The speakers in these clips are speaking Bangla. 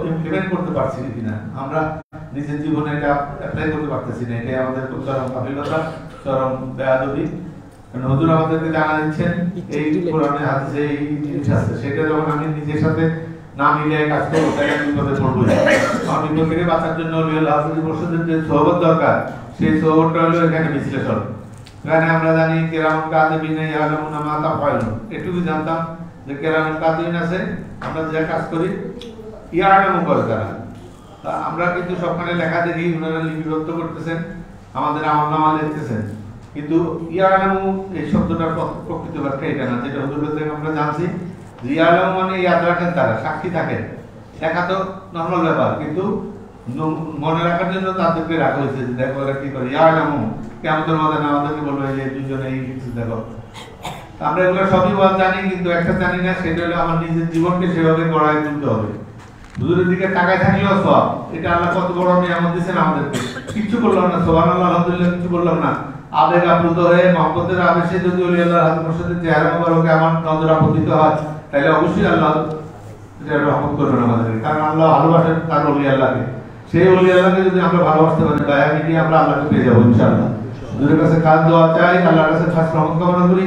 ইমপ্লিমেন্ট করতে পারছি কিনা, আমরা নিজের জীবনে এটা অ্যাপ্লাই করতে পারতেছি না, এটাই আমাদের চরম গাফিলতা, চরম বেয়াদবি। হুজুর আমাদেরকে জানা দিচ্ছেন এই কোরআনে হাদিসে এই জিনিস আছে, সেটা যখন আমি নিজের সাথে না মিলে কাজ করবো তাই আমি বিপদে পড়বো। আমার বিপদ থেকে বাঁচার জন্য পরিষদের যে সোহবত দরকার, সেই সোহবতটা হলো এখানে বিশ্লেষণ। এখানে আমরা জানি কেরামুল কাতিবিন ইয়ালামুনা মা তাফআলুন, এটুকু জানতাম যে কেরামুল কাতিবিন আছে, আমরা যে কাজ করি ইয়ালামু করে তারা। তা আমরা কিন্তু সবখানে লেখা দেখি ওনারা লিপিবদ্ধ করতেছেন, আমাদের আমলনামা লিখতেছেন, কিন্তু ইয়ালামু এই শব্দটার প্রকৃত ব্যাখ্যা এটা না, যেটা হুজুর থেকে আমরা জানছি। ইয়ালামু মানে ইয়াদ রাখেন, তারা সাক্ষী থাকেন, লেখা তো নরমাল ব্যাপার, কিন্তু মনে রাখার জন্য তাদেরকে রাখা হয়েছে যে দেখো এরা কি করে। ইয়ালামু কিয়ামতের মধ্যে আমাদেরকে বলবে যে দুইজনে এই কিছু দেখো। আমরা এগুলো সবই জানি, কিন্তু একটা জানি না, সেটা হলো আমার নিজের জীবনকে সেভাবে গড়ায় তুলতে হবে। হুজুরের দিকে তাকায় থাকলেও সব, এটা আল্লাহ কত বড় নিয়ামত দিয়েছেন আমাদেরকে, কিছু করলাম না, সুবহানাল্লাহ আলহামদুলিল্লাহ কিছু করলাম না, আবেগ আপ্লুত হয়ে মহব্বতের আবেশে যদি ওলি আল্লাহর হাত মুর্শিদের চেহারা মোবারকে আমার নজর আপতিত হয়, তাহলে অবশ্যই আল্লাহ এটা রহমত করবেন আমাদেরকে, কারণ আল্লাহ ভালোবাসেন তার ওলি আল্লাহকে। সেই ওলি আল্লাহকে যদি আমরা ভালোবাসতে পারি, দয়া মিটিয়ে আমরা আল্লাহকে পেয়ে যাবো ইনশাআল্লাহ। হুজুরের কাছে কাজ দোয়া চাই, আল্লাহর কাছে খাস রহমত কামনা করি,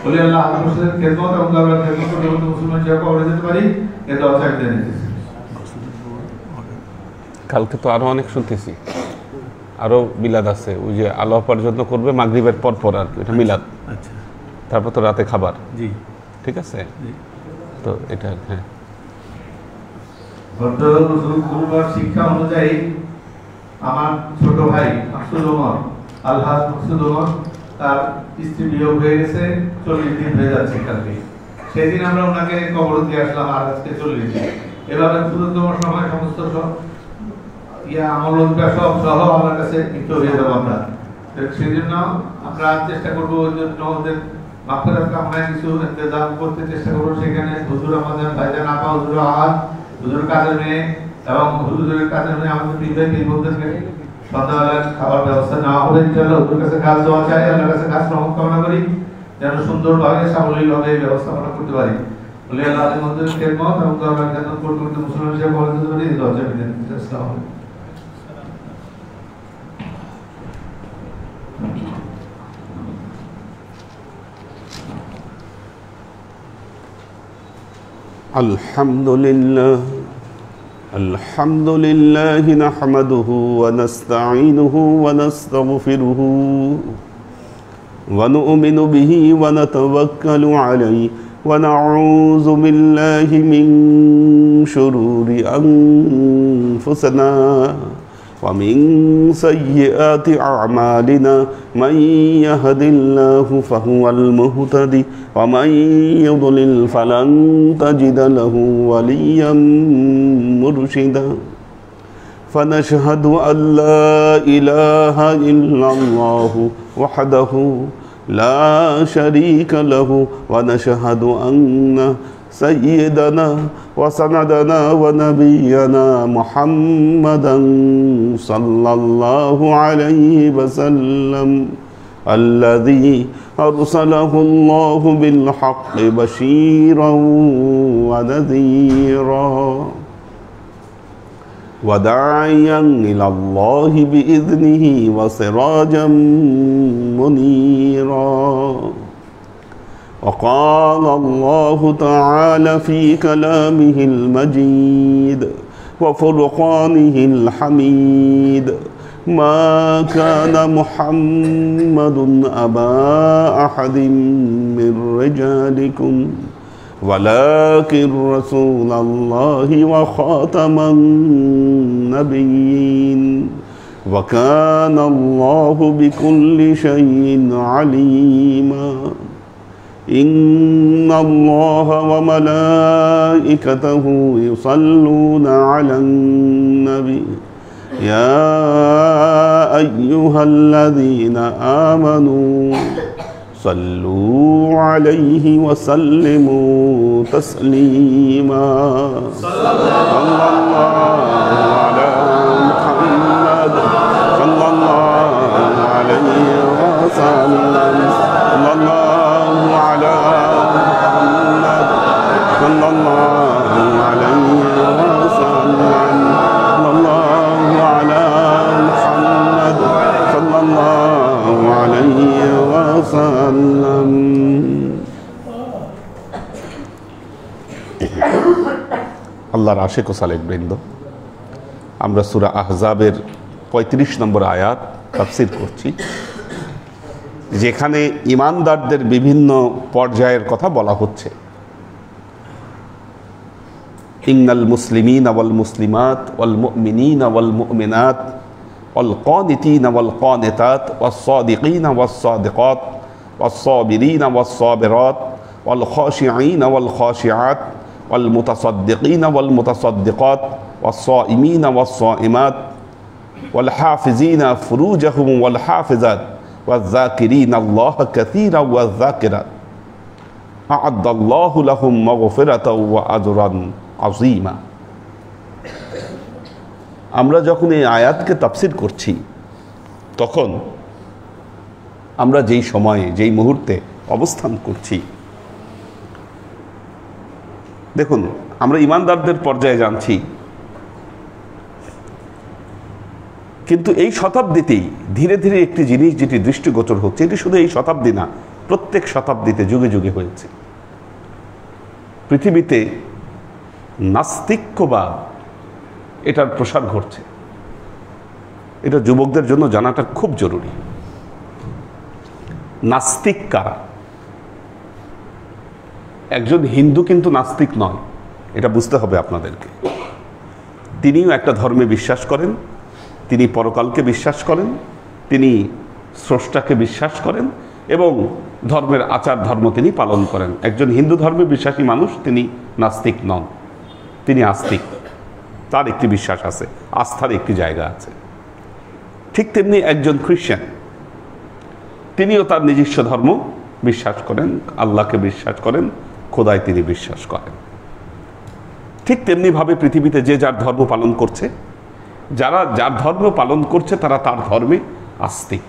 ওলি আল্লাহ হাত মুর্শিদের খেদমত এবং দরবার খেদমত করে মুসলমান সেবা করে যেতে পারি, এই দোয়া চাই দেন। কালকে তো আরো অনেক শুনতেছি, আরো মিলাদ আছে, ওই যে আলো পর্যন্ত করবে মাগরিবের পর পর, আর এটা মিলাদ। আচ্ছা, তারপর তো রাতে খাবার। জি, ঠিক আছে। তো এটা হ্যাঁ, শিক্ষা অনুযায়ী আমার ছোট ভাই মাকসুদ ওমর, আলহাজ মাকসুদ ওমর, তার স্ত্রী বিয়োগ হয়ে গেছে, 40 দিন হয়ে যাচ্ছে কালকে। সেদিন আমরা ওনাকে কবর দিয়ে আসলাম, আর আজকে 40 দিন। এভাবে ক্ষুদ্রতম সময় সমস্ত আমল সব সহ আমার কাছে মৃত্যু হয়ে যাবো আমরা। সেই জন্য আমরা চেষ্টা করবো, ওই জন্য ওদের মাফেরাত কামনায় কিছু ইন্তজাম করতে চেষ্টা করবো। সেখানে হুজুর আমাদের ভাইজান আপা, হুজুর আহাদ, হুজুর কাদের মেয়ে এবং হুজুরের কাদের মেয়ে আমাদের বিদায় বলতেছে সন্ধ্যাবেলায় খাবার ব্যবস্থা নেওয়া হবে ইনশাআল্লাহ। হুজুর কাছে কাজ দেওয়া চাই, আল্লাহর কাছে কাজ রহমত কামনা করি, যেন সুন্দরভাবে সাবলীলভাবে এই ব্যবস্থাপনা করতে পারি। বলে আল্লাহ আলীর মধ্যে খেদমত এবং দরবার খেদমত করতে মুসলমান হিসেবে বলে দিতে পারি। দরজা বিদায়। আসসালামু আলাইকুম। الحمد لله نحمده ونستعينه ونستغفره ونؤمن به ونتوكل عليه ونعوذ بالله من شرور أنفسنا ومن سيئات أعمالنا من يهد الله فهو المهتدي ومن يضلل فلن تجد له وليا مرشدا فنشهد أن لا إله إلا الله وحده لا شريك له ونشهد أن سيدنا وسندنا ونبينا محمدا صلى الله عليه وسلم الذي أرسله الله بالحق بشيرا ونذيرا وداعيا إلى الله بإذنه وسراجا منيرا وقال الله تعالى في كلامه المجيد وفرقانه الحميد ما كان محمد أبا أحد من رجالكم ولكن رسول الله وخاتم النبيين وكان الله بكل شيء عليما إن الله وملائكته يصلون على النبي يا أيها الذين آمنوا صلوا عليه وسلموا تسليما صلى الله على محمد صلى الله عليه وسلم صلى الله على محمد صلى الله عليه وسلم আল্লাহর আশিক ও সালেক বৃন্দ, আমরা সূরা আহজাবের 35 নম্বর আয়াত তাফসীর করছি, যেখানে ঈমানদারদের বিভিন্ন পর্যায়ের কথা বলা হচ্ছে। ইন্নাল মুসলিমিনা ওয়াল মুসলিমাত ওয়াল মুমিনিনা ওয়াল মুমিনাত ওয়াল কানিতিনা ওয়াল কানিতাত ওয়াস সাদিকিনা ওয়াস সাদিকাত ওয়াস সাবিরিনা ওয়াস সাবিরাত ওয়াল খাশিঈনা ওয়াল খাশিআত ওয়াল মুতাসাদ্দিকিনা ওয়াল মুতাসাদ্দিকাত ওয়াস সাইমিনা ওয়াস সাইমাত ওয়াল হাফিজিনা ফুরুজাহুম ওয়াল হাফিজাত والذاكرين الله كثيرا والذاكرات أعد الله لهم مغفرة وأجرا عظيما। আমরা যখন এই আয়াতকে তাফসীর করছি, তখন আমরা যেই সময়ে যেই মুহূর্তে অবস্থান করছি, দেখুন আমরা ঈমানদারদের পর্যায়ে জানছি, কিন্তু এই শতাব্দীতেই ধীরে ধীরে একটি জিনিস যেটি দৃষ্টিগোচর হচ্ছে, এটি শুধু এই শতাব্দী না, প্রত্যেক শতাব্দীতে যুগে যুগে হয়েছে। পৃথিবীতে নাস্তিক্যবাদ এটার প্রসার ঘটছে। এটা যুবকদের জন্য জানাটা খুব জরুরি। নাস্তিক কারা? একজন হিন্দু কিন্তু নাস্তিক নয়, এটা বুঝতে হবে আপনাদেরকে। তিনিও একটা ধর্মে বিশ্বাস করেন, তিনি পরকালকে বিশ্বাস করেন, তিনি স্রষ্টাকে বিশ্বাস করেন এবং ধর্মের আচার ধর্ম তিনি পালন করেন। একজন হিন্দু ধর্মে বিশ্বাসী মানুষ তিনি নাস্তিক নন, তিনি আস্তিক, তার একটি বিশ্বাস আছে, আস্থার একটি জায়গা আছে। ঠিক তেমনি একজন খ্রিস্টান, তিনিও তার নিজস্ব ধর্ম বিশ্বাস করেন, আল্লাহকে বিশ্বাস করেন, খোদায় তিনি বিশ্বাস করেন। ঠিক তেমনিভাবে পৃথিবীতে যে যার ধর্ম পালন করছে, যারা যার ধর্ম পালন করছে তারা তার ধর্মে আস্তিক।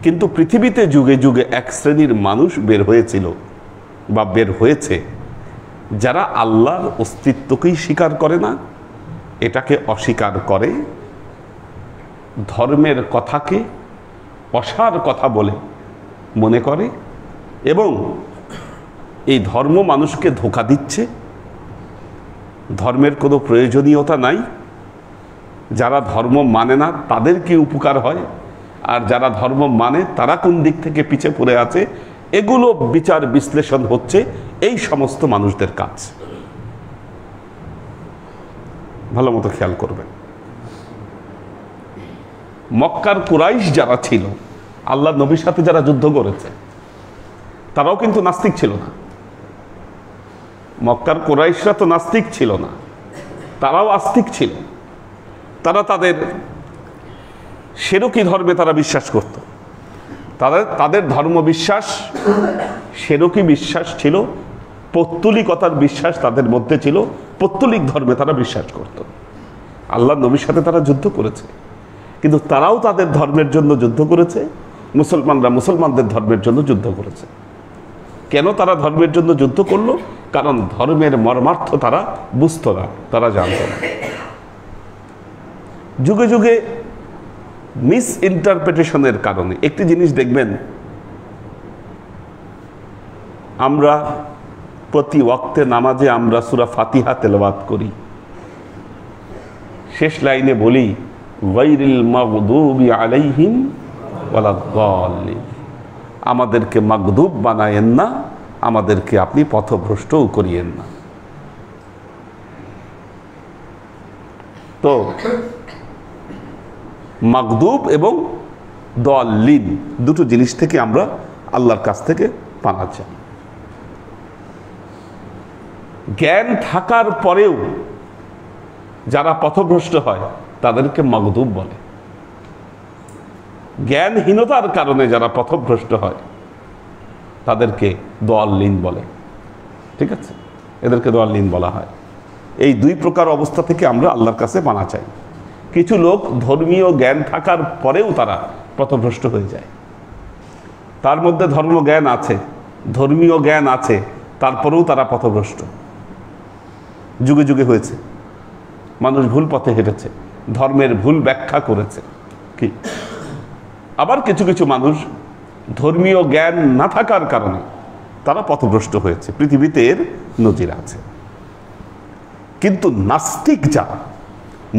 কিন্তু পৃথিবীতে যুগে যুগে এক শ্রেণীর মানুষ বের হয়েছিল বা বের হয়েছে, যারা আল্লাহর অস্তিত্বকেই স্বীকার করে না, এটাকে অস্বীকার করে, ধর্মের কথাকে অসার কথা বলে মনে করে এবং এই ধর্ম মানুষকে ধোঁকা দিচ্ছে, ধর্মের কোনো প্রয়োজনীয়তা নাই, যারা ধর্ম মানে না তাদের কি উপকার হয়, আর যারা ধর্ম মানে তারা কোন দিক থেকে পিছে পড়ে আছে, এগুলো বিচার বিশ্লেষণ হচ্ছে এই সমস্ত মানুষদের কাজ। ভালো মতো খেয়াল করবেন, মক্কার কুরাইশ যারা ছিল, আল্লাহ নবীর সাথে যারা যুদ্ধ করেছে, তারাও কিন্তু নাস্তিক ছিল না। মক্কার কুরাইশরা তো নাস্তিক ছিল না, তারাও আস্তিক ছিল। তারা তাদের সেরকি ধর্মে তারা বিশ্বাস করত। তাদের ধর্ম বিশ্বাস সেরকি বিশ্বাস ছিল, পৌত্তলিকতার বিশ্বাস তাদের মধ্যে ছিল, পৌত্তলিক ধর্মে তারা বিশ্বাস করত। আল্লাহ নবীর সাথে তারা যুদ্ধ করেছে, কিন্তু তারাও তাদের ধর্মের জন্য যুদ্ধ করেছে, মুসলমানরা মুসলমানদের ধর্মের জন্য যুদ্ধ করেছে। কেন তারা ধর্মের জন্য যুদ্ধ করলো? কারণ ধর্মের মর্মার্থ তারা বুঝতো না, তারা জানত না। যুগে যুগে মিস ইন্টারপ্রিটেশনের কারণে একটি জিনিস দেখবেন, আমরা প্রতি ওয়াক্তে নামাজে আমরা সূরা ফাতিহা তেলাওয়াত করি, শেষ লাইনে বলি গায়রিল মাগদুবি আলাইহিম ওয়ালাদ-দাল্লিন, আমাদেরকে মাগদুব বানায়েন না, আমাদেরকে আপনি পথভ্রষ্টও করিয়েন না। তো মাগদুব এবং দাল্লিন দুটো জিনিস থেকে আমরা আল্লাহর কাছ থেকে পানা চাই। জ্ঞান থাকার পরেও যারা পথভ্রষ্ট হয় তাদেরকে মাগদুব বলে, জ্ঞানহীনতার কারণে যারা পথভ্রষ্ট হয় তাদেরকে দাল্লিন বলে। ঠিক আছে, এদেরকে দাল্লিন বলা হয়। এই দুই প্রকার অবস্থা থেকে আমরা আল্লাহর কাছে পানা চাই। কিছু লোক ধর্মীয় জ্ঞান থাকার পরেও তারা পথভ্রষ্ট হয়ে যায়, তার মধ্যে ধর্মজ্ঞান আছে, ধর্মীয় জ্ঞান আছে, তারপরেও তারা পথভ্রষ্ট। যুগে যুগে হয়েছে, মানুষ ভুল পথে হেঁটেছে, ধর্মের ভুল ব্যাখ্যা করেছে। কি আবার কিছু কিছু মানুষ ধর্মীয় জ্ঞান না থাকার কারণে তারা পথভ্রষ্ট হয়েছে। পৃথিবীতে এর নজির আছে। কিন্তু নাস্তিক যারা,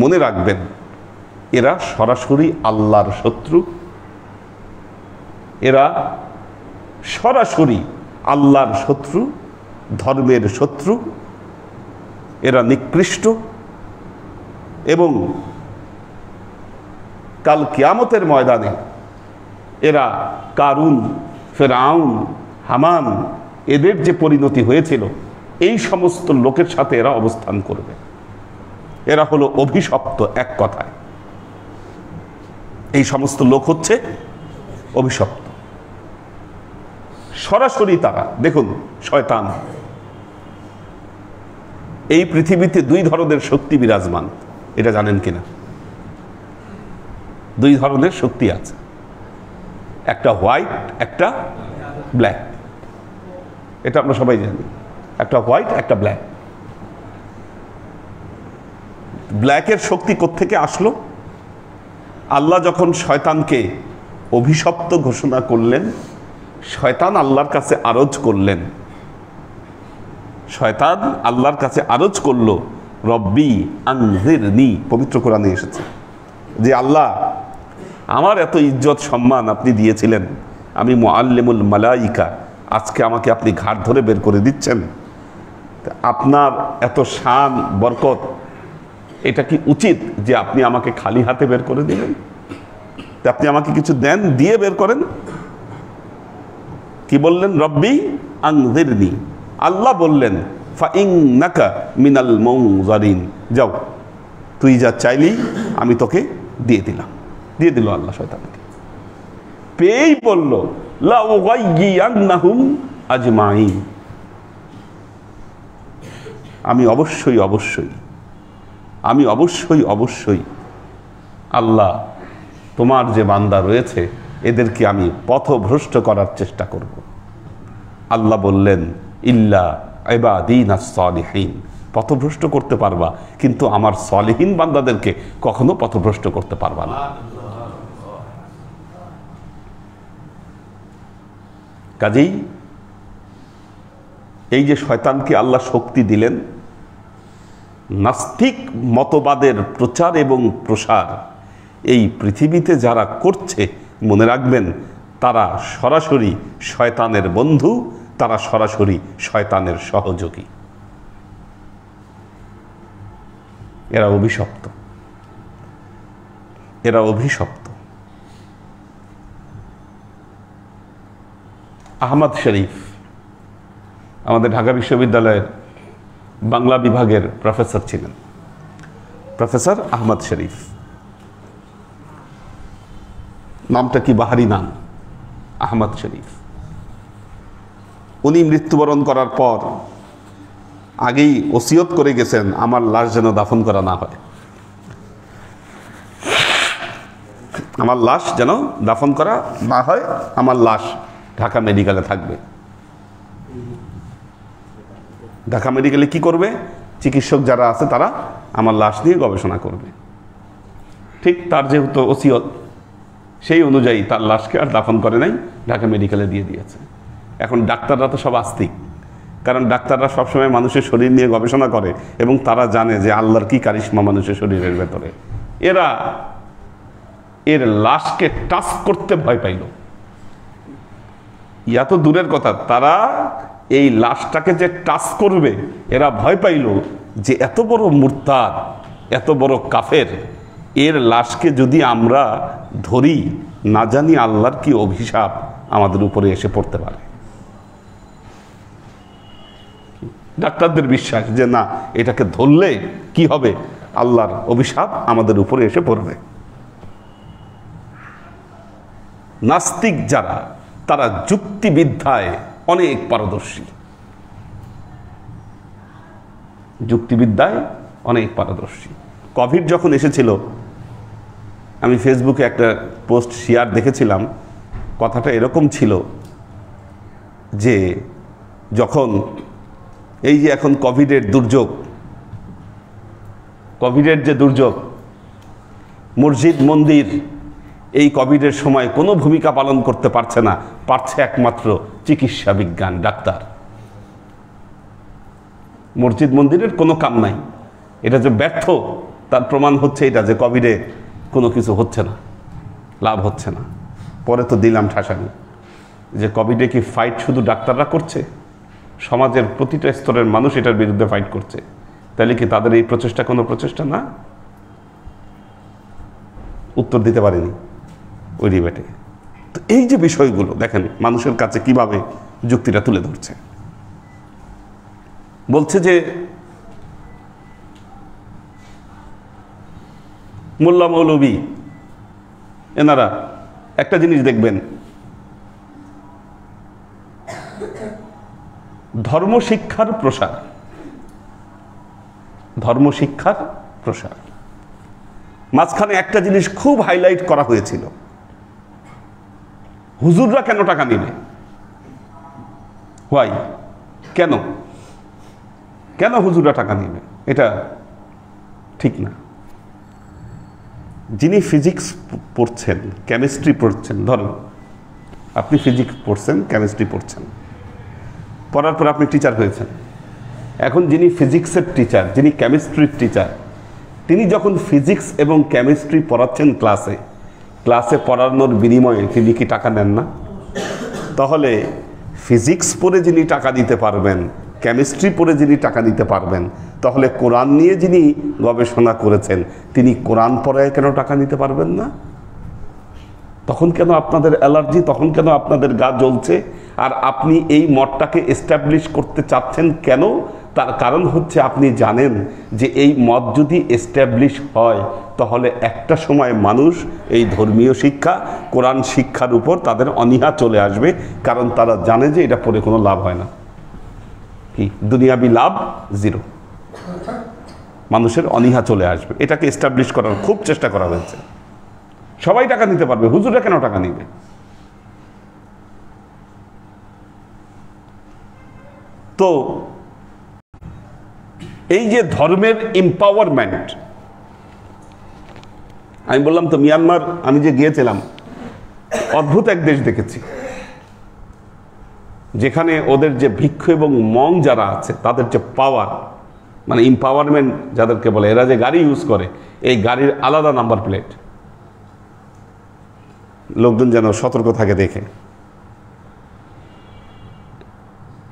মনে রাখবেন এরা সরাসরি আল্লাহর শত্রু, এরা সরাসরি আল্লাহর শত্রু, ধর্মের শত্রু, এরা নিকৃষ্ট, এবং কাল কিয়ামতের ময়দানে এরা কারুন, ফেরাউন, হামান এদের যে পরিণতি হয়েছিল এই সমস্ত লোকের সাথে এরা অবস্থান করবে। এরা হলো অভিশপ্ত, এক কথায় এই সমস্ত লোক হচ্ছে অভিশপ্ত। সরাসরি তারা, দেখুন শয়তান, এই পৃথিবীতে দুই ধরনের শক্তি বিরাজমান, এটা জানেন কিনা? দুই ধরনের শক্তি আছে, একটা হোয়াইট, একটা ব্ল্যাক। এটা আমরা সবাই জানি, একটা হোয়াইট, একটা ব্ল্যাক। ব্ল্যাকের শক্তি কোত্থেকে আসলো? আল্লাহ যখন শয়তানকে অভিশপ্ত ঘোষণা করলেন, শয়তান আল্লাহর কাছে আরজ করলেন, শয়তান আল্লাহর কাছে আরজ করলো, রব্বি আনজিরনি, পবিত্র কোরআনে এসেছে যে আল্লাহ আমার এত ইজ্জত সম্মান আপনি দিয়েছিলেন, আমি মুআল্লিমুল মালাইকা, আজকে আমাকে আপনি ঘাট ধরে বের করে দিচ্ছেন। আপনার এত শান বরকত, এটা কি উচিত যে আপনি আমাকে খালি হাতে বের করে দিলেন? আপনি আমাকে কিছু দেন, দিয়ে বের করেন। কি বললেন? রব্বি আনজিরনি। আল্লাহ বললেন ফাইন্নাকা মিনাল মুনজারিন, যাও তুই যা চাইলি আমি তোকে দিয়ে দিলাম। দিয়ে দিল আল্লাহ শয়তানকে। পেয়েই বলল লা উগাইয়িয়ান্নাহুম আজমাইন, আমি অবশ্যই অবশ্যই, আমি অবশ্যই অবশ্যই আল্লাহ তোমার যে বান্দা রয়েছে এদেরকে আমি পথভ্রষ্ট করার চেষ্টা করব। আল্লাহ বললেন ইল্লা ইবাদিনাস সালিহিন, পথভ্রষ্ট করতে পারবা কিন্তু আমার সালিহিন বান্দাদেরকে কখনো পথভ্রষ্ট করতে পারবা না। কাজেই এই যে শয়তানকে আল্লাহ শক্তি দিলেন, নাস্তিক মতবাদের প্রচার এবং প্রসার এই পৃথিবীতে যারা করছে, মনে রাখবেন তারা সরাসরি শয়তানের বন্ধু, তারা সরাসরি শয়তানের সহযোগী, এরা অভিশপ্ত, এরা অভিশপ্ত। আহমদ শরীফ আমাদের ঢাকা বিশ্ববিদ্যালয়ের বাংলা বিভাগের প্রফেসর ছিলেন, প্রফেসর আহমদ শরীফ। নামটা কি বাহারি নাম, আহমদ শরীফ। উনি মৃত্যুবরণ করার পর আগেই ওসিয়ত করে গেছেন আমার লাশ যেন দাফন করা না হয়, আমার লাশ যেন দাফন করা না হয়, আমার লাশ ঢাকা মেডিকেলে থাকবে। ঢাকা মেডিকেলে কি করবে? চিকিৎসক যারা আছে তারা আমার লাশ নিয়ে গবেষণা করবে। ঠিক তার যেহেতু ওসিয়ত, সেই অনুযায়ী তার লাশকে আর দাফন করে নাই, ঢাকা মেডিকেলে দিয়ে দিয়েছে। এখন ডাক্তাররা তো সব আস্তিক, কারণ ডাক্তাররা সবসময় মানুষের শরীর নিয়ে গবেষণা করে এবং তারা জানে যে আল্লাহর কি কারিশমা মানুষের শরীরের ভেতরে। এরা এর লাশকে টাচ করতে ভয় পাইল। ইয়া তো দূরের কথা, তারা এই লাশটাকে যে টাচ করবে এরা ভয় পাইল যে এত বড় মুরতাদ, এত বড় কাফের, এর লাশকে যদি আমরা ধরি, না জানি আল্লাহর কি অভিশাপ আমাদের উপরে এসে পড়তে পারে। ডাক্তারদের বিশ্বাস যে না, এটাকে ধরলে কি হবে, আল্লাহর অভিশাপ আমাদের উপরে এসে পড়বে। নাস্তিক যারা, তারা যুক্তিবিদ্যায় অনেক পারদর্শী, যুক্তিবিদ্যায় অনেক পারদর্শী। কোভিড যখন এসেছিল, আমি ফেসবুকে একটা পোস্ট শেয়ার দেখেছিলাম, কথাটা এরকম ছিল যে যখন এই যে এখন কোভিডের দুর্যোগ, কোভিডের যে দুর্যোগ, মসজিদ মন্দির এই কোভিডের সময় কোনো ভূমিকা পালন করতে পারছে না, পারছে একমাত্র চিকিৎসা বিজ্ঞান, ডাক্তার। মসজিদ মন্দিরের কোনো কাম নাই, এটা যে ব্যর্থ তার প্রমাণ হচ্ছে এটা যে কোভিডে কোনো কিছু হচ্ছে না, লাভ হচ্ছে না। পরে তো দিলাম ঠাসানি যে কোভিডে কি ফাইট শুধু ডাক্তাররা করছে, সমাজের প্রতিটা স্তরের মানুষ এটার বিরুদ্ধে ফাইট করছে, তাহলে কি তাদের এই প্রচেষ্টা কোনো প্রচেষ্টা না? উত্তর দিতে পারেনি ওই ডিবেটে। তো এই যে বিষয়গুলো দেখেন মানুষের কাছে কিভাবে যুক্তিটা তুলে ধরছে। বলছে যে মোল্লা মৌলবী এনারা একটা জিনিস দেখবেন, ধর্মশিক্ষার প্রসার, ধর্মশিক্ষার প্রসার, মাঝখানে একটা জিনিস খুব হাইলাইট করা হয়েছিল, হুজুররা কেন টাকা নিবে, হোয়াই, কেন কেন হুজুররা টাকা নিবে, এটা ঠিক না। যিনি ফিজিক্স পড়ছেন, কেমিস্ট্রি পড়ছেন, ধরুন আপনি ফিজিক্স পড়ছেন, কেমিস্ট্রি পড়ছেন, পড়ার পর আপনি টিচার হয়েছেন। এখন যিনি ফিজিক্সের টিচার, যিনি কেমিস্ট্রির টিচার, তিনি যখন ফিজিক্স এবং কেমিস্ট্রি পড়াচ্ছেন ক্লাসে, ক্লাসে পড়ানোর বিনিময়ে তিনি কি টাকা নেন না? তাহলে ফিজিক্স পড়ে যিনি টাকা দিতে পারবেন, কেমিস্ট্রি পড়ে যিনি টাকা দিতে পারবেন, তাহলে কোরআন নিয়ে যিনি গবেষণা করেছেন তিনি কোরআন পড়ায় কেন টাকা নিতে পারবেন না? তখন কেন আপনাদের অ্যালার্জি, তখন কেন আপনাদের গা জ্বলছে? আর আপনি এই মতটাকে এস্টাবলিশ করতে চাচ্ছেন কেন? তার কারণ হচ্ছে আপনি জানেন যে এই মত যদি এস্টাবলিশ হয় তাহলে একটা সময় মানুষ এই ধর্মীয় শিক্ষা, কোরআন শিক্ষার উপর তাদের অনীহা চলে আসবে, কারণ তারা জানে যে এটা পড়ে কোনো লাভ হয় না। কি দুনিয়াবি লাভ জিরো, মানুষের অনীহা চলে আসবে। এটাকে এস্টাবলিশ করার খুব চেষ্টা করা হয়েছে। সবাই টাকা নিতে পারবে, হুজুররা কেন টাকা নিবে? তো এই যে ধর্মের এম্পাওয়ারমেন্ট, আমি বললাম তো মিয়ানমার আমি যে গিয়েছিলাম অদ্ভুত এক দেশ দেখেছি, যেখানে ওদের যে ভিক্ষু এবং মং যারা আছে তাদের যে পাওয়ার, মানে এম্পাওয়ারমেন্ট যাদেরকে বলে, এরা যে গাড়ি ইউজ করে এই গাড়ির আলাদা নাম্বার প্লেট, লোকজন যেন সতর্ক থাকে দেখে।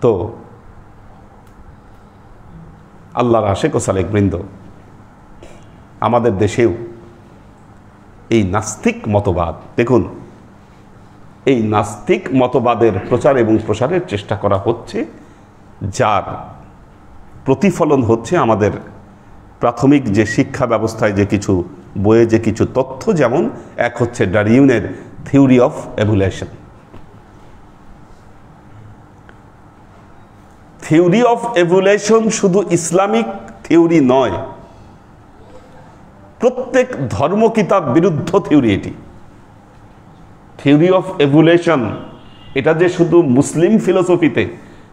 তো আল্লাহর আশেক ও সালেক বৃন্দ, আমাদের দেশেও এই নাস্তিক মতবাদ, দেখুন এই নাস্তিক মতবাদের প্রচার এবং প্রসারের চেষ্টা করা হচ্ছে, যার প্রতিফলন হচ্ছে আমাদের প্রাথমিক যে শিক্ষা ব্যবস্থায় যে কিছু বইয়ে যে কিছু তথ্য, যেমন এক হচ্ছে ডারউইনের theory of evolution. Theory of evolution শুধু ইসলামিক থিওরি নয়, প্রত্যেক ধর্মকিতাব বিরুদ্ধ থিওরি এটি। থিওরি অফ এভলিউশন এটা যে শুধু মুসলিম ফিলোসফিতে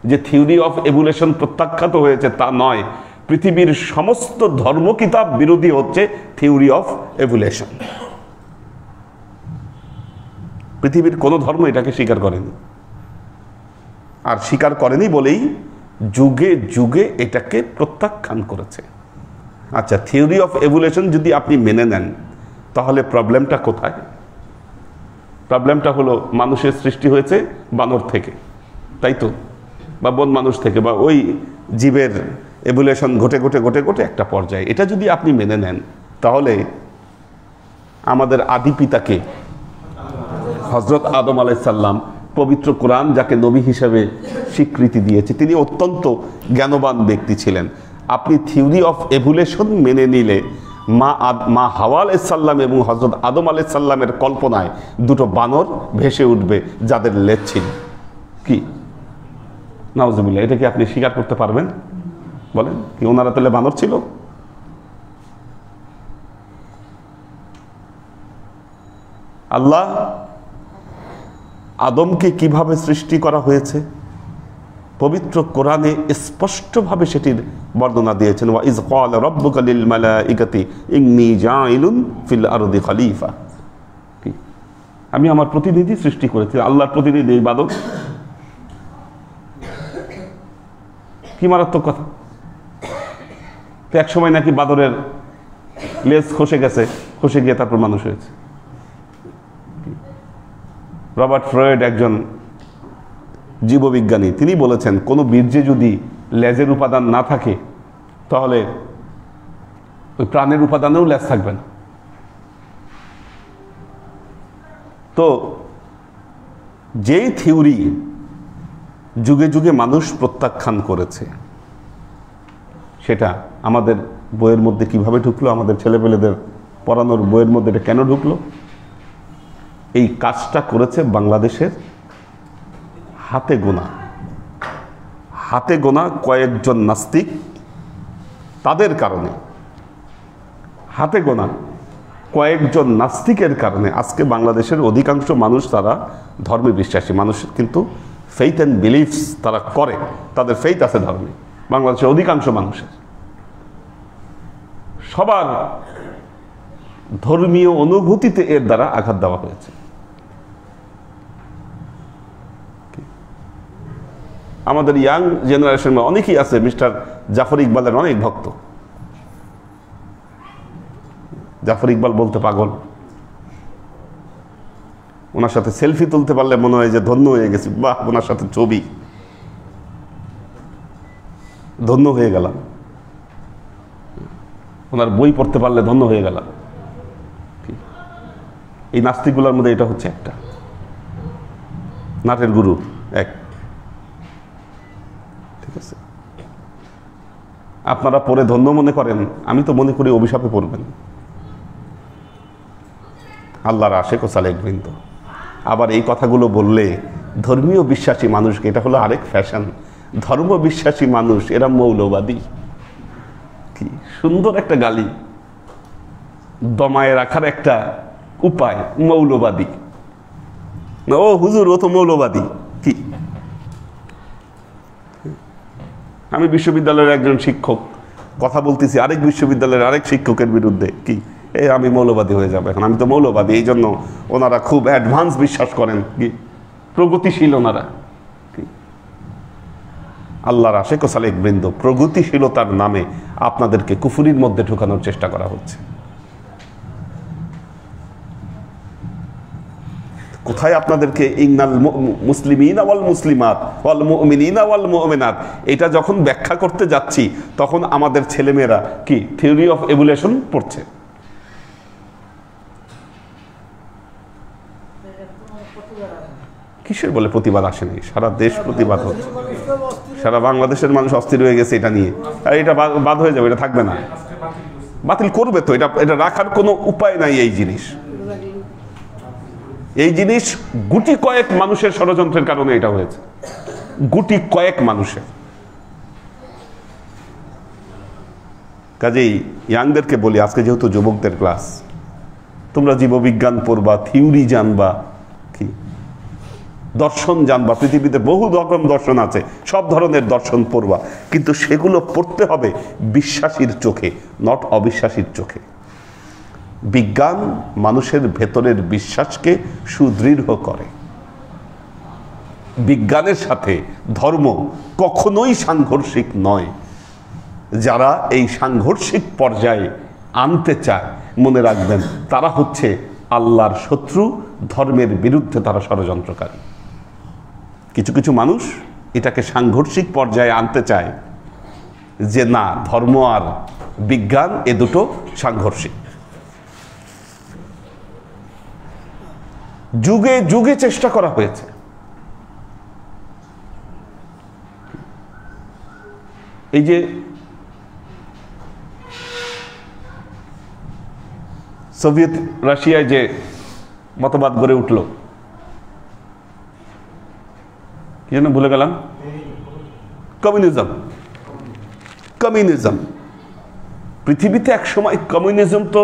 যে থিওরি অফ এভলিউশন প্রত্যাখ্যাত হয়েছে তা নয়, পৃথিবীর সমস্ত ধর্মকিতাব বিরোধী হচ্ছে থিওরি অফ এভলিউশন। পৃথিবীর কোনো ধর্ম এটাকে স্বীকার করেনি, আর স্বীকার করেনি বলেই যুগে যুগে এটাকে প্রত্যাখ্যান করেছে। আচ্ছা, থিওরি অফ এভলিউশন যদি আপনি মেনে নেন তাহলে প্রবলেমটা কোথায়? প্রবলেমটা হলো মানুষের সৃষ্টি হয়েছে বানর থেকে, তাই তো, বা বন মানুষ থেকে, বা ওই জীবের এভলিউশন ঘটে ঘটে ঘটে ঘটে একটা পর্যায়ে। এটা যদি আপনি মেনে নেন তাহলে আমাদের আদি পিতাকে হযরত আদম আলাইহিস সালাম, পবিত্র কোরআন যাকে নবী হিসেবে স্বীকৃতি দিয়েছে, তিনি অত্যন্ত জ্ঞানবান ব্যক্তি ছিলেন। আপনি থিওরি অফ এভলিউশন মেনে নিলে মা হাওয়া আলাইহিস সালাম এবং হযরত আদম আলাইহিস সালামের কল্পনায় দুটো বানর ভেসে উঠবে যাদের লেজ ছিল। কি নাউজুবিল্লাহ, এটা কি আপনি স্বীকার করতে পারবেন? বলেন, কি ওনারা তাহলে বানর ছিল? আল্লাহ আদমকে কিভাবে সৃষ্টি করা হয়েছে পবিত্র কোরআনে স্পষ্টভাবে সেটির বর্ণনা দিয়েছেন। ওয়া ইয ক্বালা রাব্বুকা লিল মালাইকাতি ইন্নী জাইলুন ফিল আরদি খলিফা। আমি আমার প্রতিনিধি সৃষ্টি করেছি। আল্লাহর প্রতিনিধি এই বাদক, কি মারাত্মক কথা! তো এক সময় নাকি বাদরের লেজ খসে গেছে, খসে গিয়ে তারপর মানুষ হয়েছে। রবার্ট ফ্রয়েড একজন জীববিজ্ঞানী, তিনি বলেছেন কোনো বীর্যে যদি লেজের উপাদান না থাকে তাহলে ওই প্রাণের উপাদানেও লেজ থাকবে না। তো যেই থিওরি যুগে যুগে মানুষ প্রত্যাখ্যান করেছে, সেটা আমাদের বইয়ের মধ্যে কিভাবে ঢুকলো, আমাদের ছেলেপেলেদের পড়ানোর বইয়ের মধ্যে এটা কেন ঢুকলো? এই কাজটা করেছে বাংলাদেশের হাতে গোনা কয়েকজন নাস্তিক। তাদের কারণে, হাতে গোনা কয়েকজন নাস্তিকের কারণে আজকে বাংলাদেশের অধিকাংশ মানুষ তারা ধর্মে বিশ্বাসী মানুষ, কিন্তু ফেইথ অ্যান্ড বিলিফস তারা করে, তাদের ফেইথ আছে ধর্মে। বাংলাদেশের অধিকাংশ মানুষের সবার ধর্মীয় অনুভূতিতে এর দ্বারা আঘাত দেওয়া হয়েছে। আমাদের ইয়াং জেনারেশন অনেকেই আছে মিস্টার জাফর ইকবালের অনেক ভক্ত। জাফর ইকবাল বলতে পাগল, ওনার সাথে সেলফি তুলতে পারলে মনে হয় যে ধন্য হয়ে গেছি, বাহ ওনার সাথে ছবি, ধন্য হয়ে গেলাম। ওনার বই পড়তে পারলে ধন্য হয়ে গেলাম। এই নাস্তিকগুলোর মধ্যে এটা হচ্ছে একটা, নাটের গুরু এক। ঠিক আছে, আপনারা পরে ধন্য মনে করেন, আমি তো মনে করি অভিশাপে পড়বেন। আল্লাহর আশেক ও সালেক বৃন্দ, আবার এই কথাগুলো বললে ধর্মীয় বিশ্বাসী মানুষকে, এটা হলো আরেক ফ্যাশন, ধর্ম বিশ্বাসী মানুষ এরা মৌলবাদী। কি সুন্দর একটা গালি, দমায় রাখার একটা উপায়, মৌলবাদী। ও হুজুর ও তো মৌলবাদী। কি, আমি বিশ্ববিদ্যালয়ের একজন শিক্ষক, কথা বলতেছি আরেক বিশ্ববিদ্যালয়ের আরেক শিক্ষকের বিরুদ্ধে, কি আমি মৌলবাদী হয়ে যাবো এখন, আমি তো মৌলবাদী। এই জন্য ওনারা খুব অ্যাডভান্স বিশ্বাস করেন, কি প্রগতিশীল ওনারা। আল্লাহর আশেক ও সালেক বৃন্দ, প্রগতিশীলতার নামে আপনাদেরকে কুফরির মধ্যে ঢুকানোর চেষ্টা করা হচ্ছে। কোথায় আপনাদেরকে ইন্নাল মুসলিমিনা ওয়াল মুসলিমাত ওয়াল মুমিনিনা ওয়াল মুমিনাত, এটা যখন ব্যাখ্যা করতে যাচ্ছি তখন আমাদের ছেলেমেয়েরা কি থিওরি অফ এভলিউশন পড়ছে। কিসের বলে প্রতিবাদ আসে নাই? সারা দেশ প্রতিবাদ হচ্ছে, সারা বাংলাদেশের মানুষ অস্থির হয়ে গেছে এটা নিয়ে। আর এটা বাদ হয়ে যাবে, এটা থাকবে না, বাতিল করবে তো। এটা রাখার কোনো উপায় নাই। এই জিনিস গুটি কয়েক মানুষের ষড়যন্ত্রের কারণে এটা হয়েছে, গুটি কয়েক মানুষের। কাজেই ইয়াংদেরকে বলি, আজকে যেহেতু যুবকদের ক্লাস, তোমরা জীববিজ্ঞান পড়বা, থিওরি জানবা, কি দর্শন জানবা, পৃথিবীতে বহু রকম দর্শন আছে, সব ধরনের দর্শন পড়বা, কিন্তু সেগুলো পড়তে হবে বিশ্বাসীর চোখে, নট অবিশ্বাসীর চোখে। বিজ্ঞান মানুষের ভেতরের বিশ্বাসকে সুদৃঢ় করে। বিজ্ঞানের সাথে ধর্ম কখনোই সাংঘর্ষিক নয়। যারা এই সাংঘর্ষিক পর্যায়ে আনতে চায়, মনে রাখবেন তারা হচ্ছে আল্লাহর শত্রু, ধর্মের বিরুদ্ধে তারা ষড়যন্ত্রকারী। কিছু কিছু মানুষ এটাকে সাংঘর্ষিক পর্যায়ে আনতে চায় যে না, ধর্ম আর বিজ্ঞান এ দুটো সাংঘর্ষিক। যুগে যুগে চেষ্টা করা হয়েছে। এই যে সোভিয়েত রাশিয়ায় যে মতবাদ গড়ে উঠল, কি যেন ভুলে গেলাম, কমিউনিজম। পৃথিবীতে এক সময় কমিউনিজম তো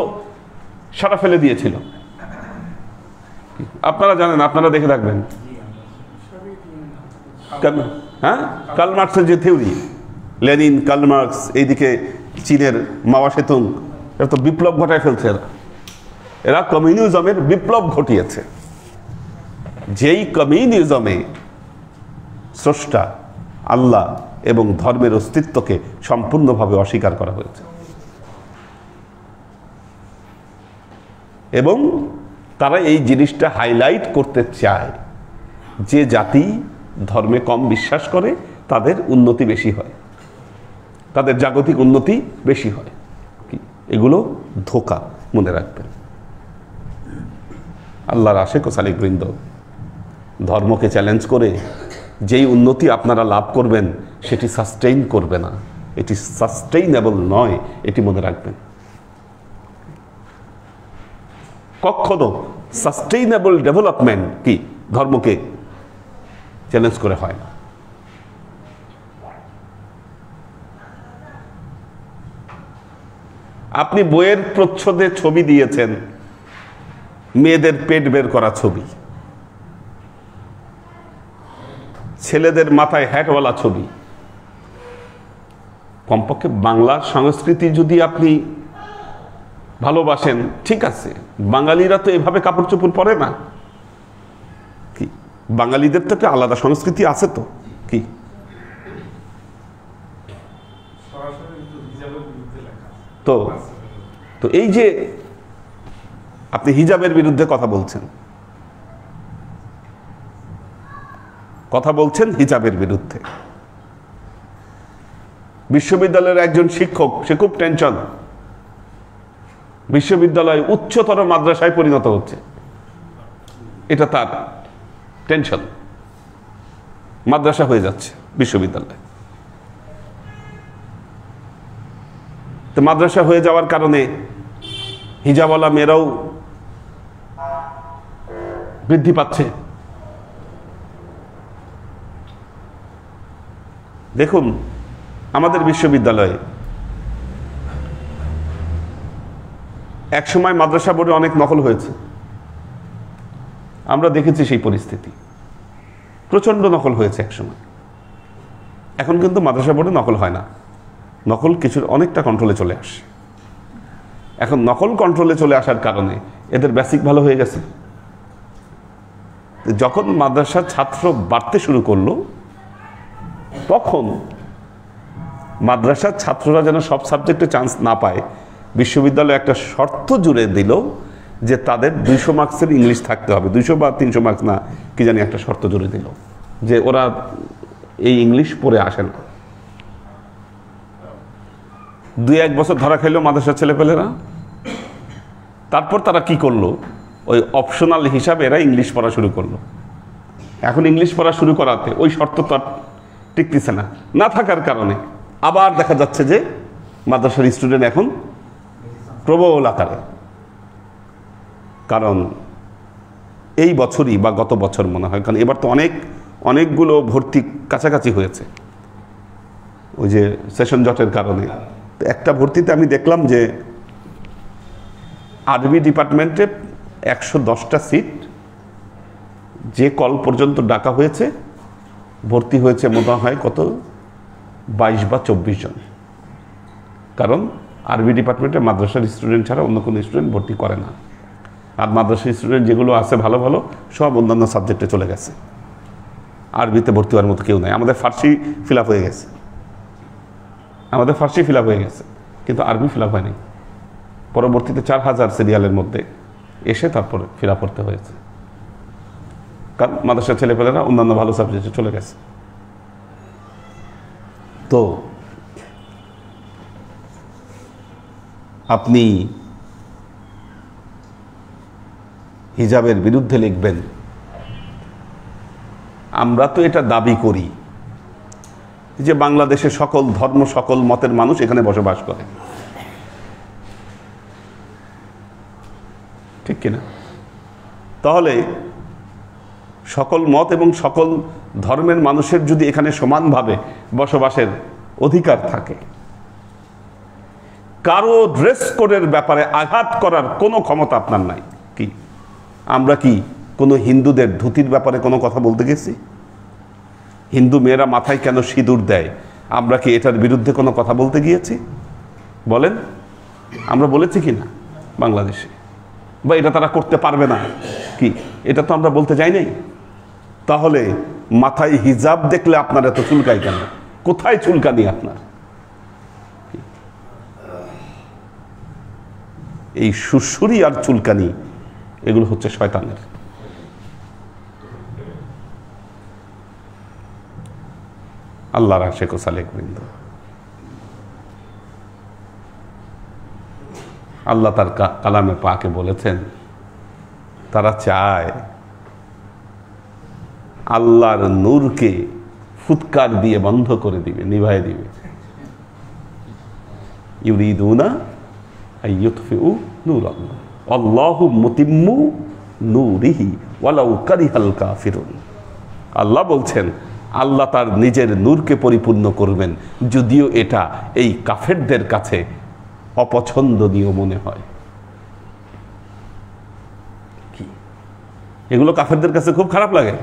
সারা ফেলে দিয়েছিল। আপনারা জানেন, আপনারা দেখে থাকবেন, হ্যাঁ, কার্ল মার্কসের যে থিওরি, লেনিন, কার্ল মার্কস, এইদিকে চীনের মাও সেতুং, এরা তো বিপ্লব ঘটায় ফেলছে। এরা কমিউনিজমের বিপ্লব ঘটিয়েছে। যেই কমিউনিজমে স্রষ্টা আল্লাহ এবং ধর্মের অস্তিত্বকে সম্পূর্ণভাবে অস্বীকার করা হয়েছে। এবং তারা এই জিনিসটা হাইলাইট করতে চায় যে জাতি ধর্মে কম বিশ্বাস করে তাদের উন্নতি বেশি হয়, তাদের জাগতিক উন্নতি বেশি হয়। এগুলো ধোঁকা, মনে রাখবেন। আল্লাহর আশিক ও সালিক বৃন্দ, ধর্মকে চ্যালেঞ্জ করে যেই উন্নতি আপনারা লাভ করবেন সেটি সাস্টেইন করবে না, এটি সাস্টেইনেবল নয়, এটি মনে রাখবেন। কখনো সাস্টেইনেবল ডেভেলপমেন্ট কি ধর্মকে চ্যালেঞ্জ করে হয় না। আপনি বইয়ের প্রচ্ছদে ছবি দিয়েছেন, মেয়েদের পেট বের করা ছবি, ছেলেদের মাথায় হ্যাটওয়ালা ছবি। কমপক্ষে বাংলা সংস্কৃতি যদি আপনি ভালোবাসেন, ঠিক আছে, বাঙালিরা তো এভাবে কাপড় চোপড় পরে না, কি বাঙালিদের তো একটা আলাদা সংস্কৃতি আছে তো, কি তো তো এই যে আপনি হিজাবের বিরুদ্ধে কথা বলছেন হিজাবের বিরুদ্ধে। বিশ্ববিদ্যালয়ের একজন শিক্ষক, সে খুব টেনশন, বিশ্ববিদ্যালয় উচ্চতর মাদ্রাসায় পরিণত হচ্ছে, এটা তার টেনশন। মাদ্রাসা হয়ে যাচ্ছে বিশ্ববিদ্যালয়। তো মাদ্রাসা হয়ে যাওয়ার কারণে হিজাবওয়ালা মেয়েরাও বৃদ্ধি পাচ্ছে। দেখুন, আমাদের বিশ্ববিদ্যালয়ে একসময় মাদ্রাসা বোর্ডে অনেক নকল হয়েছে, আমরা দেখেছি সেই পরিস্থিতি, প্রচন্ড নকল হয়েছে একসময়। এখন কিন্তু মাদ্রাসা বোর্ডে নকল হয় না, নকল কিছু অনেকটা কন্ট্রোলে চলে আসে। এখন নকল কন্ট্রোলে চলে আসার কারণে এদের বেসিক ভালো হয়ে গেছে। যখন মাদ্রাসার ছাত্র বাড়তে শুরু করলো, তখন মাদ্রাসার ছাত্ররা যেন সব সাবজেক্টে চান্স না পায়, বিশ্ববিদ্যালয় একটা শর্ত জুড়ে দিল যে তাদের 200 মার্কসের ইংলিশ থাকতে হবে, 200 বা 300 মার্কস না কি জানি একটা শর্ত জুড়ে দিল, যে ওরা এই ইংলিশ পড়ে আসে না। 2-1 বছর ধরা খাইলো মাদ্রাসার ছেলেপেলেরা। তারপর তারা কি করলো, ওই অপশনাল হিসাবে এরা ইংলিশ পড়া শুরু করলো। এখন ইংলিশ পড়া শুরু করাতে ওই শর্ত তো আর টিকতেছে না, না থাকার কারণে আবার দেখা যাচ্ছে যে মাদ্রাসার স্টুডেন্ট এখন প্রবল আকারে। কারণ এই বছরই বা গত বছর মনে হয়, কারণ এবার তো অনেকগুলো ভর্তি কাছাকাছি হয়েছে ওই যে সেশন জটের কারণে। তো একটা ভর্তিতে আমি দেখলাম যে আরবি ডিপার্টমেন্টে 110টা সিট, যে কল পর্যন্ত ডাকা হয়েছে ভর্তি হয়েছে মনে হয় কত 22 বা 24 জন। কারণ আরবি ডিপার্টমেন্টে মাদ্রাসার স্টুডেন্ট ছাড়া অন্য কোনো স্টুডেন্ট ভর্তি করে না। আর মাদ্রাসার স্টুডেন্ট যেগুলো আছে ভালো ভালো, সব অন্যান্য সাবজেক্টে চলে গেছে, আরবিতে ভর্তি হওয়ার মতো কেউ নাই। আমাদের ফার্সি ফিল আপ হয়ে গেছে, কিন্তু আরবি ফিল আপ হয়নি। পরবর্তীতে 4000 সিরিয়ালের মধ্যে এসে তারপরে ফিল আপ করতে হয়েছে, কারণ মাদ্রাসার ছেলেপেলেরা অন্যান্য ভালো সাবজেক্টে চলে গেছে। তো আপনি হিজাবের বিরুদ্ধে লিখবেন, আমরা তো এটা দাবি করি যে বাংলাদেশে সকল ধর্ম সকল মতের মানুষ এখানে বসবাস করে, ঠিক কিনা? তাহলে সকল মত এবং সকল ধর্মের মানুষের যদি এখানে সমানভাবে বসবাসের অধিকার থাকে, কারো ড্রেস কোডের ব্যাপারে আঘাত করার কোনো ক্ষমতা আপনার নাই। কি আমরা কি কোনো হিন্দুদের ধুতির ব্যাপারে কোনো কথা বলতে গেছি? হিন্দু মেয়েরা মাথায় কেন সিঁদুর দেয়, আমরা কি এটার বিরুদ্ধে কোনো কথা বলতে গিয়েছি? বলেন, আমরা বলেছি কি না বাংলাদেশে? বা এটা তারা করতে পারবে না, কি এটা তো আমরা বলতে যাই নাই। তাহলে মাথায় হিজাব দেখলে আপনার এত চুলকাই কেন? কোথায় চুলকানি আপনার? এই সুরসুরি আর চুলকানি এগুলো হচ্ছে শয়তানের। আল্লাহর আশিক ও সালেক বৃন্দ, আল্লাহ তার কালামে পাকে বলেছেন তারা চায় আল্লাহর নূরকে ফুৎকার দিয়ে বন্ধ করে দিবে, নিভায় দিবে। ইউরিদুনা আইয়ুতফিউ নূরাল্লাহ আল্লাহু মুতিম্মু নূরিহি ওয়ালাউ কারিহাল কাফিরুন। আল্লাহ বলছেন আল্লাহ তার নিজের নূরকে পরিপূর্ণ করবেন, যদিও এটা এই কাফেরদের কাছে অপছন্দনীয় মনে হয়। কি এগুলো কাফেরদের কাছে খুব খারাপ লাগে।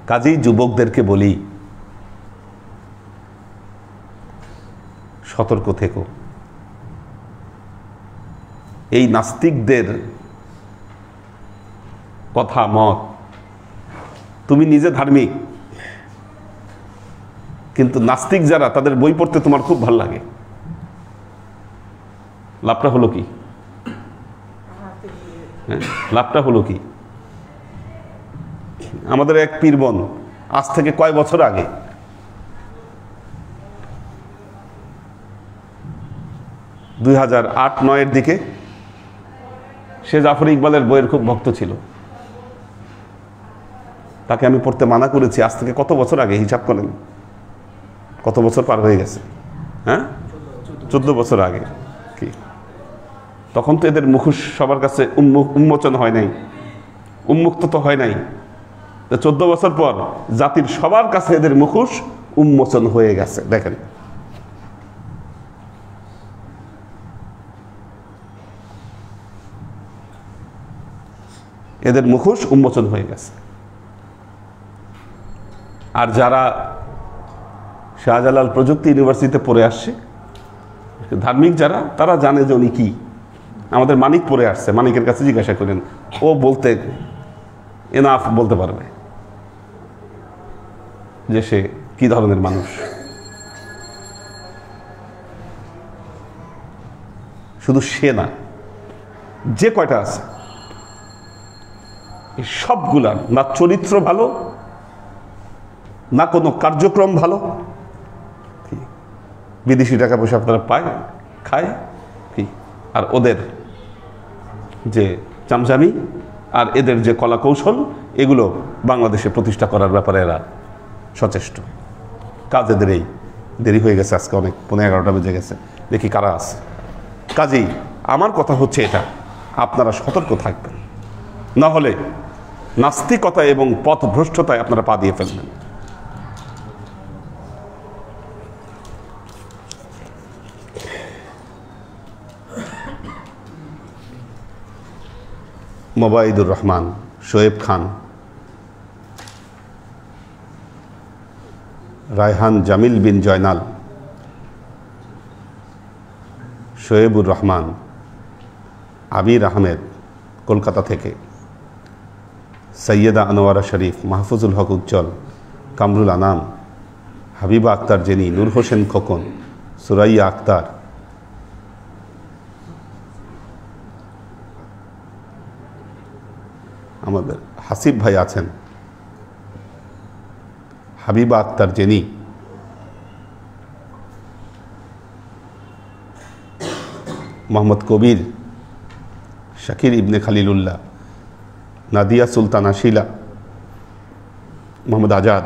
কাজেই যুবকদেরকে বলি, সতর্ক থেকো। এই নাস্তিকদের কথা মত, তুমি নিজে ধার্মিক, কিন্তু নাস্তিক যারা তাদের বই পড়তে তোমার খুব ভালো লাগে। লাভটা হলো কি? লাভটা হলো কি? আমাদের এক পীরবন আজ থেকে কয় বছর আগে দুই 2008-09 দিকে সে জাফর ইকবালের বইয়ের খুব ভক্ত ছিল। তাকে আমি পড়তে মানা করেছি আজ থেকে কত বছর আগে, হিসাব করেন কত বছর পার হয়ে গেছে? হ্যাঁ, 14 বছর আগে। কি তখন তো এদের মুখোশ সবার কাছে উন্মোচন হয় নাই, উন্মুক্ত তো হয় নাই। 14 বছর পর জাতির সবার কাছে এদের মুখোশ উন্মোচন হয়ে গেছে। দেখেন, এদের মুখোশ উন্মোচন হয়ে গেছে। আর যারা শাহজালাল প্রযুক্তি ইউনিভার্সিটিতে পড়ে আসছে, ধার্মিক যারা, তারা জানে যে উনি কি। আমাদের মানিক পড়ে আসছে, মানিকের কাছে জিজ্ঞাসা করেন, ও বলতে এনাফ বলতে পারবে যে সে কি ধরনের মানুষ। শুধু সে না, যে কয়টা আছে এই সবগুলার না চরিত্র ভালো, না কোনো কার্যক্রম ভালো। বিদেশি টাকা পয়সা আপনারা পায়, খায় কি, আর ওদের যে চামচামি আর এদের যে কলা কৌশল, এগুলো বাংলাদেশে প্রতিষ্ঠা করার ব্যাপারে এরা সচেষ্ট। কাজ এদের এই দেরি হয়ে গেছে, আজকে অনেক 11:15 বেজে গেছে, দেখি কারা আছে। কাজেই আমার কথা হচ্ছে এটা, আপনারা সতর্ক থাকবেন, না হলে নাস্তিকতা এবং পথভ্রষ্টতায় আপনারা পা দিয়ে ফেলবেন। মোবাইদুর রহমান, শোয়েব খান, রায়হান জামিল বিন জয়নাল, শোয়েবুর রহমান, আবির আহমেদ কলকাতা থেকে, সৈয়দা আনোয়ারা শরীফ, মাহফুজুল হক উজ্জ্বল, কামরুল আনাম, হাবিবা আক্তার জেনি, নূর হোসেন খোকন, সুরাইয়া আক্তার, আমাদের হাসিব ভাই আছেন, হাবিবা আক্তার জেনি, মোহাম্মদ কবির, শাকির ইবনে খালিলুল্লাহ, নাদিয়া সুলতানা শিলা, মোহাম্মদ আজাদ,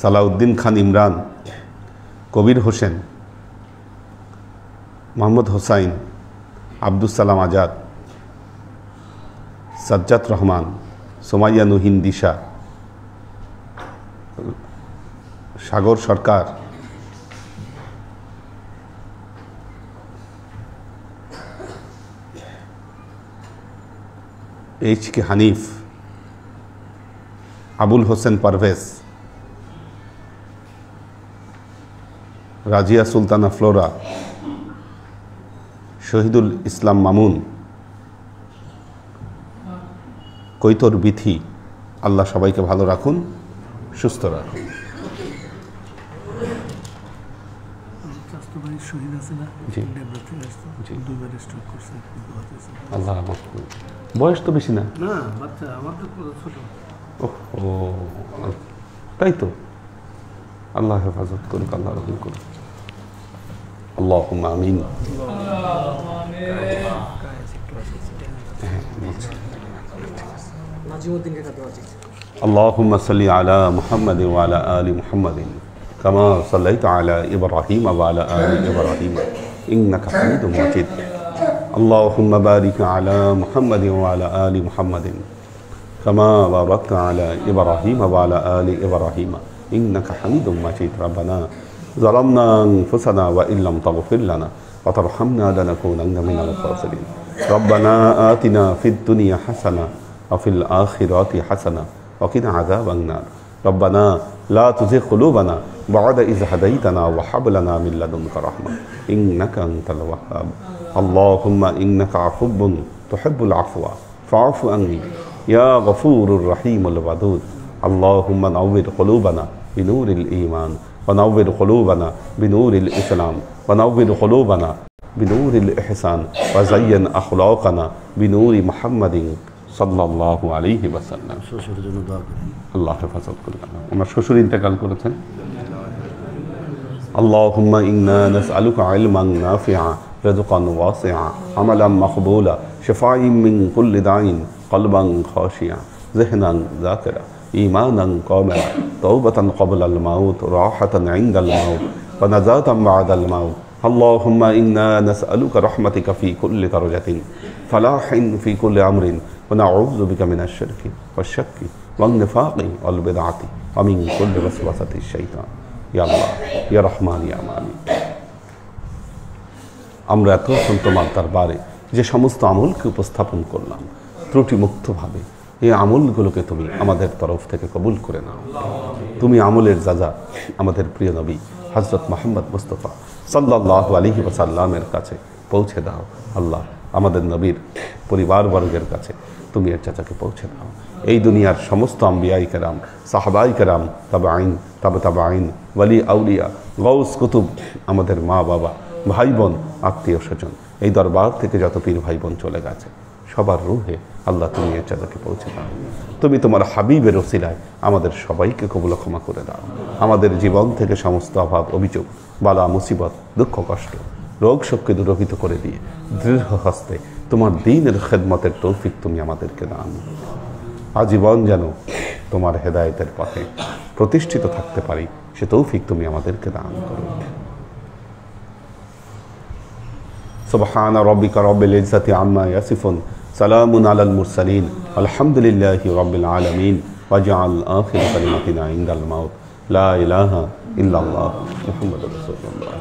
সালাউদ্দিন খান ইমরান, কবির হোসেন, মোহাম্মদ হোসাইন, আব্দুস সালাম আজাদ, সাজ্জাদ রহমান, সোমাইয়া নুহিন দিশা, সাগর সরকার, HK হানিফ, আবুল হোসেন পারভেজ, রাজিয়া সুলতানা ফ্লোরা, শহীদুল ইসলাম মামুন, কৈতর বিথি। আল্লাহ সবাইকে ভালো রাখুন, সুস্থ রাখুন। সমস্ত ভাই শহীদ আছে না, জি ডেভেলপ থেকে আসতো, জি, দুইবার স্ট্রোক করছে, আল্লাহ বয়স তো বেশি না, না বাচ্চা আমার তো ছোট। ও তাই তো, আল্লাহ হেফাজত করুক, আল্লাহ রহম করুক, আল্লাহুম্মা আমিন। اللهم صل على محمد وعلى آل محمد كما صليت على إبراهيم وعلى آل إبراهيم إنك حميد مجيد اللهم بارك على محمد وعلى آل محمد كما باركت على إبراهيم وعلى آل إبراهيم إنك حميد مجيد ربنا ظلمنا أنفسنا وإن لم تغفر لنا وترحمنا لنكونن من الخاسرين ربنا آتنا في الدنيا حسنة وفي الآخرة حسنة وقنا عذاب النار ربنا لا تزغ قلوبنا بعد إذ هديتنا وهب لنا من لدنك رحمة إنك أنت الوهاب اللهم إنك عفو تحب العفو فاعف عني يا غفور الرحيم الودود اللهم نور قلوبنا بنور الإيمان ونور قلوبنا بنور الإسلام ونور قلوبنا بنور الإحسان وزين أخلاقنا بنور محمد সাল্লাল্লাহু আলাইহি ওয়াসাল্লাম। শ্বশুরের জন্য দোয়া করেন, আল্লাহ হেফাজত করুন। আমার শ্বশুর ইন্তেকাল করেছেন। আল্লাহুম্মা ইন্না নাসআলুকা ইলমান নাফিআ রিজকান ওয়াসিআ আমালান মাকবুলা শিফাআন মিন কুল্লি দাইন কলবান খাশিআ যিহনান যাকিরা ঈমানান কামিলা তাওবাতান ক্বাবলাল মাউত রাহাতান ইনদাল মাউত ওয়া নাজাতান বা'দাল মাউত اللهم إنا نسألك رحمتك في كل درجة فلاح في كل أمر ونعوذ بك من الشرك والشك والنفاق والبدعة ومن كل وسوسة الشيطان يا الله يا رحمن يا مالك আমরা এতক্ষণ তোমার দরবারে যে সমস্ত আমলকে উপস্থাপন করলাম ত্রুটি মুক্তভাবে, এই আমলগুলোকে তুমি আমাদের তরফ থেকে কবুল করে নাও। তুমি আমলের যাজা আমাদের প্রিয় নবী হযরত মুহাম্মদ মুস্তাফা সাল্লাল্লাহু আলাইহি ওয়াসাল্লামের কাছে পৌঁছে দাও। আল্লাহ আমাদের নবীর পরিবারবর্গের কাছে তুমি এর চাচাকে পৌঁছে দাও। এই দুনিয়ার সমস্ত আম্বিয়াই কেরাম, সাহাবাই কেরাম, তাবাঈন, তাবাঈন, ওয়ালি আউলিয়া, গাউস কুতুব, আমাদের মা বাবা, ভাই বোন, আত্মীয় স্বজন, এই দরবার থেকে যত পীর ভাই বোন চলে গেছে সবার রূহে আল্লাহ তুমি এর চাচাকে পৌঁছে দাও। তুমি তোমার হাবিবের ওসিলায় আমাদের সবাইকে কবুল ক্ষমা করে দাও। আমাদের জীবন থেকে সমস্ত অভাব অভিযোগ, বালা মুসিবত, দুঃখ কষ্ট, রোগ শোককে দূরীভূত করে দিয়ে দৃঢ় হস্তে তোমার দ্বীনের খেদমতের তৌফিক তুমি আমাদেরকে দান। আজীবন যেন তোমার হেদায়েতের পথে প্রতিষ্ঠিত থাকতে পারি সে তৌফিক তুমি আমাদেরকে দান করো। সুবহানা রাব্বিকা রাব্বিল ইজ্জাতি আম্মা ইয়াসিফুন সালামুন আলাল মুরসালিন আলহামদুলিল্লাহি রাব্বিল আলামিন ওয়াজআল আখির কালিমাতিনা ইনদাল মাউত লা ইলাহা ইল্লাল্লাহ মুহাম্মাদুর রাসূলুল্লাহ।